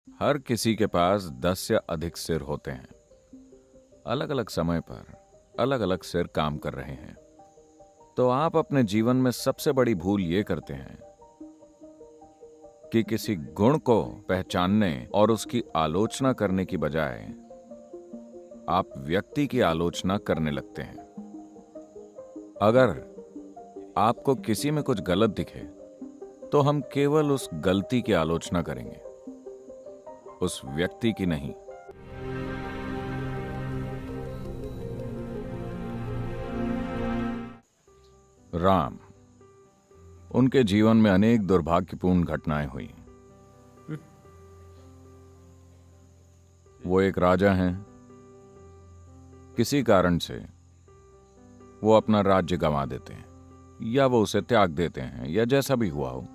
हर किसी के पास 10 या अधिक सिर होते हैं। अलग अलग समय पर अलग अलग सिर काम कर रहे हैं। तो आप अपने जीवन में सबसे बड़ी भूल ये करते हैं कि किसी गुण को पहचानने और उसकी आलोचना करने की बजाय आप व्यक्ति की आलोचना करने लगते हैं। अगर आपको किसी में कुछ गलत दिखे तो हम केवल उस गलती की आलोचना करेंगे, उस व्यक्ति की नहीं। राम, उनके जीवन में अनेक दुर्भाग्यपूर्ण घटनाएं हुई। वो एक राजा हैं। किसी कारण से वो अपना राज्य गंवा देते हैं, या वो उसे त्याग देते हैं, या जैसा भी हुआ हो,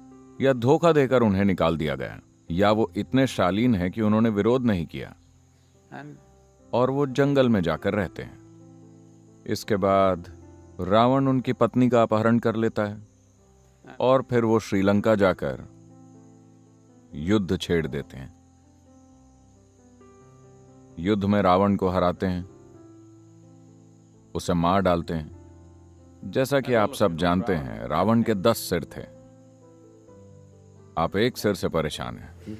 या धोखा देकर उन्हें निकाल दिया गया, या वो इतने शालीन हैं कि उन्होंने विरोध नहीं किया और वो जंगल में जाकर रहते हैं। इसके बाद रावण उनकी पत्नी का अपहरण कर लेता है और फिर वो श्रीलंका जाकर युद्ध छेड़ देते हैं। युद्ध में रावण को हराते हैं, उसे मार डालते हैं। जैसा कि आप सब जानते हैं, रावण के 10 सिर थे। आप एक सिर से परेशान हैं।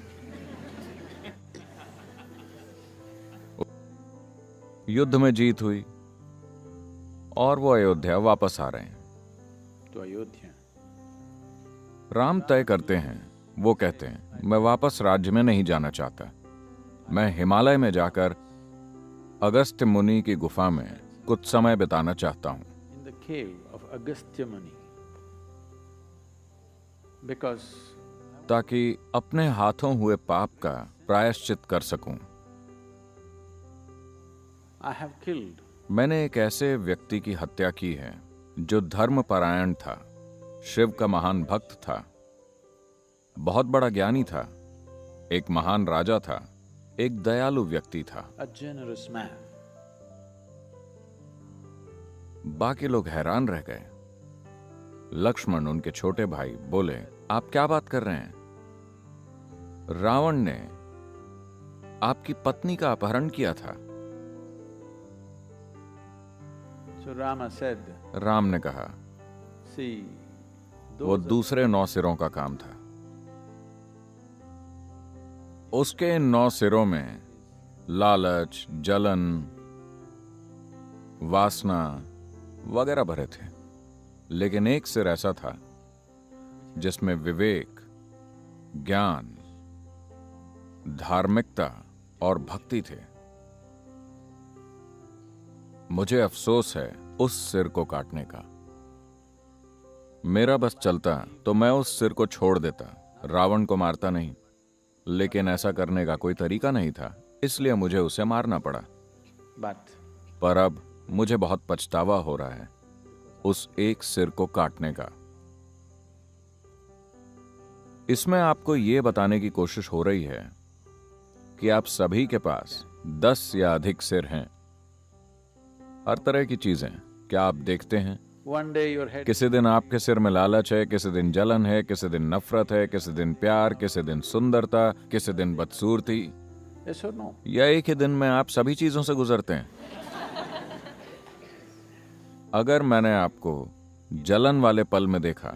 युद्ध में जीत हुई और वो अयोध्या वापस आ रहे हैं। तो अयोध्या राम तय करते हैं, वो कहते हैं, मैं वापस राज्य में नहीं जाना चाहता। मैं हिमालय में जाकर अगस्त्य मुनि की गुफा में कुछ समय बिताना चाहता हूं। in the cave of Agastya Muni, because ताकि अपने हाथों हुए पाप का प्रायश्चित कर सकूं। I have killed मैंने एक ऐसे व्यक्ति की हत्या की है जो धर्मपरायण था, शिव का महान भक्त था, बहुत बड़ा ज्ञानी था, एक महान राजा था, एक दयालु व्यक्ति था। a generous man. बाकी लोग हैरान रह गए। लक्ष्मण, उनके छोटे भाई, बोले, आप क्या बात कर रहे हैं? रावण ने आपकी पत्नी का अपहरण किया था। So Rama said, राम ने कहा, see, वो दूसरे 9 सिरों का काम था। उसके इन 9 सिरों में लालच, जलन, वासना वगैरह भरे थे, लेकिन एक सिर ऐसा था जिसमें विवेक, ज्ञान, धार्मिकता और भक्ति थे। मुझे अफसोस है उस सिर को काटने का। मेरा बस चलता तो मैं उस सिर को छोड़ देता, रावण को मारता नहीं। लेकिन ऐसा करने का कोई तरीका नहीं था, इसलिए मुझे उसे मारना पड़ा। but पर अब मुझे बहुत पछतावा हो रहा है उस एक सिर को काटने का। इसमें आपको यह बताने की कोशिश हो रही है कि आप सभी के पास 10 या अधिक सिर हैं। हर तरह की चीजें क्या आप देखते हैं? one day your head किसी दिन आपके सिर में लालच है, किसी दिन जलन है, किसी दिन नफरत है, किसी दिन प्यार, किसी दिन सुंदरता, किसी दिन बदसूरती, yes or no? या एक ही दिन में आप सभी चीजों से गुजरते हैं। अगर मैंने आपको जलन वाले पल में देखा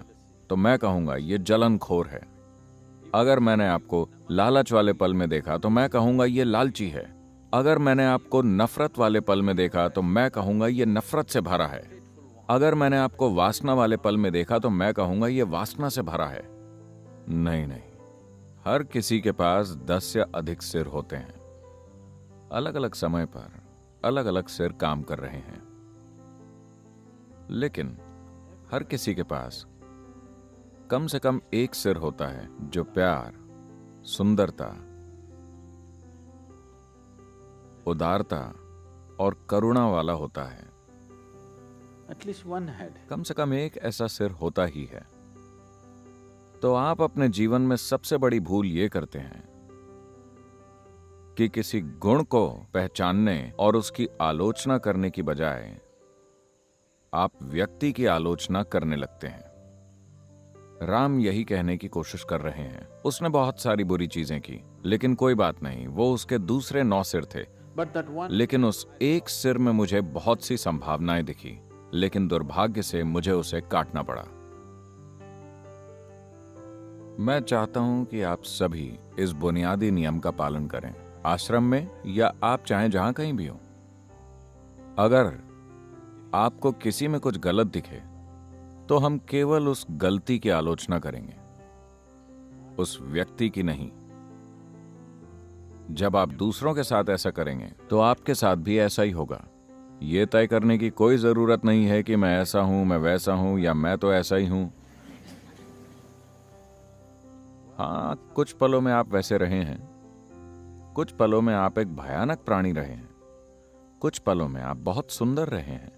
तो मैं कहूंगा ये जलनखोर है। अगर मैंने आपको लालच वाले पल में देखा तो मैं कहूंगा ये लालची है। अगर मैंने आपको नफरत वाले पल में देखा तो मैं कहूंगा ये नफरत से भरा है। अगर मैंने आपको वासना वाले पल में देखा तो मैं कहूंगा ये वासना से भरा है। नहीं नहीं, हर किसी के पास 10 या अधिक सिर होते हैं। अलग अलग समय पर अलग अलग सिर काम कर रहे हैं, लेकिन हर किसी के पास कम से कम एक सिर होता है जो प्यार, सुंदरता, उदारता और करुणा वाला होता है। At least one head. कम से कम एक ऐसा सिर होता ही है। तो आप अपने जीवन में सबसे बड़ी भूल ये करते हैं कि किसी गुण को पहचानने और उसकी आलोचना करने की बजाय आप व्यक्ति की आलोचना करने लगते हैं। राम यही कहने की कोशिश कर रहे हैं। उसने बहुत सारी बुरी चीजें की, लेकिन कोई बात नहीं, वो उसके दूसरे 9 सिर थे। But that one, लेकिन उस एक सिर में मुझे बहुत सी संभावनाएं दिखी, लेकिन दुर्भाग्य से मुझे उसे काटना पड़ा। मैं चाहता हूं कि आप सभी इस बुनियादी नियम का पालन करें, आश्रम में या आप चाहें जहां कहीं भी हो। अगर आपको किसी में कुछ गलत दिखे तो हम केवल उस गलती की आलोचना करेंगे, उस व्यक्ति की नहीं। जब आप दूसरों के साथ ऐसा करेंगे तो आपके साथ भी ऐसा ही होगा। यह तय करने की कोई जरूरत नहीं है कि मैं ऐसा हूं, मैं वैसा हूं, या मैं तो ऐसा ही हूं। हाँ, कुछ पलों में आप वैसे रहे हैं, कुछ पलों में आप एक भयानक प्राणी रहे हैं, कुछ पलों में आप बहुत सुंदर रहे हैं,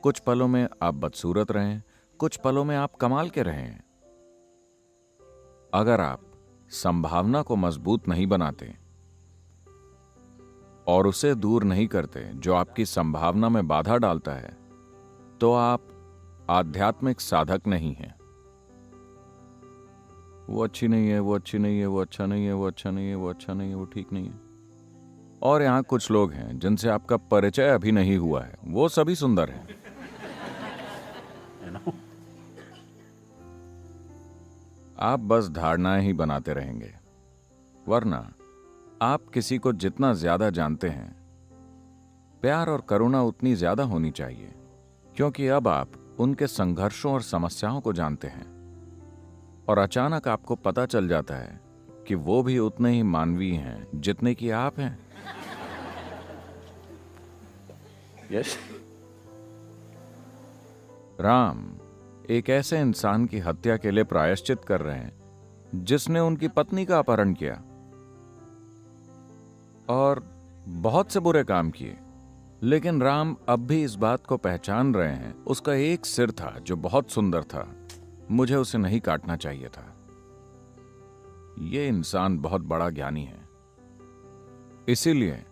कुछ पलों में आप बदसूरत रहे हैं, कुछ पलों में आप कमाल के रहे हैं। अगर आप संभावना को मजबूत नहीं बनाते और उसे दूर नहीं करते जो आपकी संभावना में बाधा डालता है, तो आप आध्यात्मिक साधक नहीं हैं। वो अच्छी नहीं है, वो अच्छी नहीं है, वो अच्छा नहीं है, वो अच्छा नहीं है, वो अच्छा नहीं है, वो ठीक नहीं है। और यहां कुछ लोग हैं जिनसे आपका परिचय अभी नहीं हुआ है, वो सभी सुंदर हैं। you know. आप बस धारणाएं ही बनाते रहेंगे, वरना आप किसी को जितना ज्यादा जानते हैं, प्यार और करुणा उतनी ज्यादा होनी चाहिए, क्योंकि अब आप उनके संघर्षों और समस्याओं को जानते हैं और अचानक आपको पता चल जाता है कि वो भी उतने ही मानवीय हैं जितने कि आप हैं। Yes? राम एक ऐसे इंसान की हत्या के लिए प्रायश्चित कर रहे हैं जिसने उनकी पत्नी का अपहरण किया और बहुत से बुरे काम किए, लेकिन राम अब भी इस बात को पहचान रहे हैं, उसका एक सिर था जो बहुत सुंदर था, मुझे उसे नहीं काटना चाहिए था। ये इंसान बहुत बड़ा ज्ञानी है, इसीलिए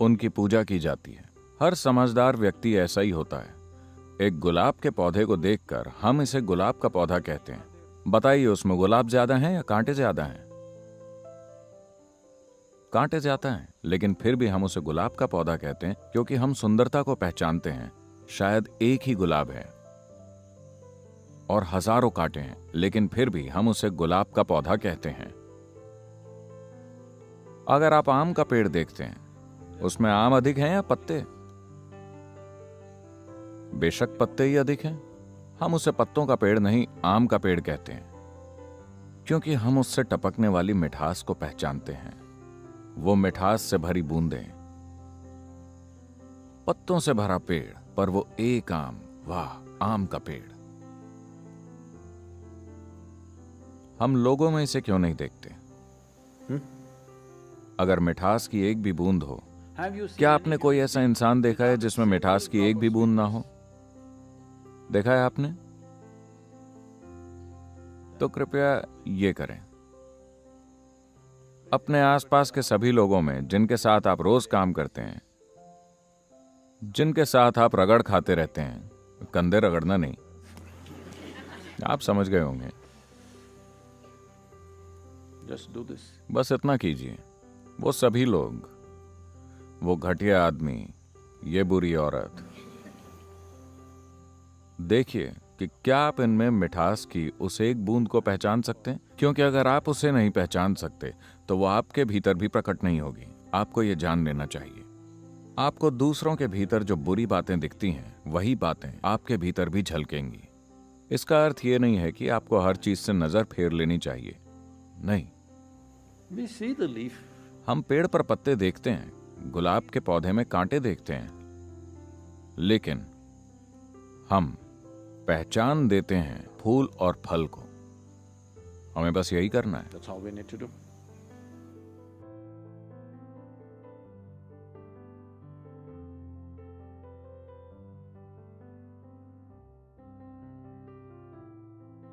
उनकी पूजा की जाती है। हर समझदार व्यक्ति ऐसा ही होता है। एक गुलाब के पौधे को देखकर हम इसे गुलाब का पौधा कहते हैं। बताइए, उसमें गुलाब ज्यादा हैं या कांटे ज्यादा हैं? कांटे ज्यादा हैं, लेकिन फिर भी हम उसे गुलाब का पौधा कहते हैं क्योंकि हम सुंदरता को पहचानते हैं। शायद एक ही गुलाब है और हजारों कांटे हैं, लेकिन फिर भी हम उसे गुलाब का पौधा कहते हैं। अगर आप आम का पेड़ देखते हैं, उसमें आम अधिक हैं या पत्ते? बेशक पत्ते ही अधिक हैं। हम उसे पत्तों का पेड़ नहीं, आम का पेड़ कहते हैं, क्योंकि हम उससे टपकने वाली मिठास को पहचानते हैं। वो मिठास से भरी बूंदें, पत्तों से भरा पेड़, पर वो एक आम, वाह, आम का पेड़। हम लोगों में इसे क्यों नहीं देखते? अगर मिठास की एक भी बूंद हो, Have you seen क्या आपने कोई ऐसा इंसान देखा है जिसमें मिठास की एक भी बूंद ना हो? देखा है आपने? तो कृपया ये करें। अपने आसपास के सभी लोगों में जिनके साथ आप रोज काम करते हैं, जिनके साथ आप रगड़ खाते रहते हैं, कंधे रगड़ना नहीं, आप समझ गए होंगे, Just do this. बस इतना कीजिए। वो सभी लोग, वो घटिया आदमी, ये बुरी औरत, देखिए कि क्या आप इनमें मिठास की उस एक बूंद को पहचान सकते हैं? क्योंकि अगर आप उसे नहीं पहचान सकते तो वो आपके भीतर भी प्रकट नहीं होगी। आपको ये जान लेना चाहिए। आपको दूसरों के भीतर जो बुरी बातें दिखती हैं, वही बातें आपके भीतर भी झलकेंगी। इसका अर्थ ये नहीं है कि आपको हर चीज से नजर फेर लेनी चाहिए, नहीं। We see the leaf. हम पेड़ पर पत्ते देखते हैं, गुलाब के पौधे में कांटे देखते हैं, लेकिन हम पहचान देते हैं फूल और फल को। हमें बस यही करना है। That's all we need to do.